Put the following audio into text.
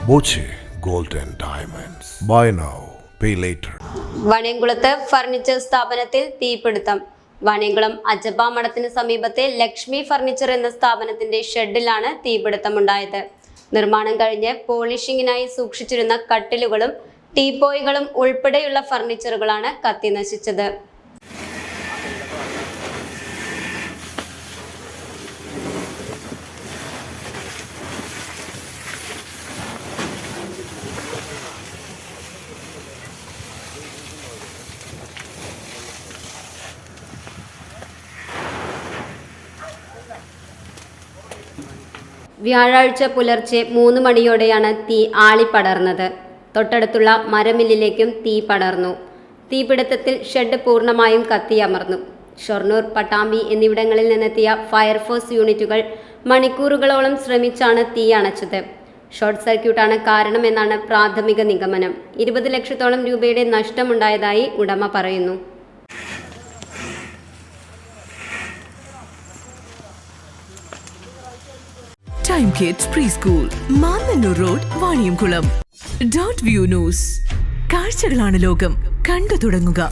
Boche gold and diamonds. Buy now, pay later. വാണിയംകുളത്ത് furniture സ്ഥാപനത്തിൽ തീപിടുത്തം. വാണിയംകുളം അജബ മഠത്തിന് സമീപത്തെ ലക്ഷ്മി ഫർണിച്ചർ എന്ന സ്ഥാപനത്തിന്റെ ഷെഡിലാണ് തീപിടുത്തമുണ്ടായത്. നിർമ്മാണം കഴിഞ്ഞ് പോളിഷിങ്ങിനായി സൂക്ഷിച്ചിരുന്ന കട്ടിലുകളും ടീപ്പോയികളും ഉൾപ്പെടെയുള്ള ഫർണിച്ചറുകളാണ് കത്തി നശിച്ചത്. വ്യാഴാഴ്ച പുലർച്ചെ 3 മണിയോടെയാണ് തീ ആളിപ്പടർന്നത്. തൊട്ടടുത്തുള്ള മരമില്ലിലേക്കും തീ പടർന്നു. തീപിടുത്തത്തിൽ ഷെഡ് പൂർണ്ണമായും കത്തിയമർന്നു. ഷൊർണൂർ, പട്ടാമ്പി എന്നിവിടങ്ങളിൽ നിന്നെത്തിയ ഫയർഫോഴ്സ് യൂണിറ്റുകൾ മണിക്കൂറുകളോളം ശ്രമിച്ചാണ് തീ അണച്ചത്. ഷോർട്ട് സർക്യൂട്ടാണ് കാരണമെന്നാണ് പ്രാഥമിക നിഗമനം. 20 ലക്ഷത്തോളം രൂപയുടെ നഷ്ടമുണ്ടായതായി ഉടമ പറയുന്നു. Time Kids Preschool, Mannannur road, Vaniyamkulam. .view News. കാഴ്ചകളാണ് ലോകം, കണ്ടു തുടങ്ങുക.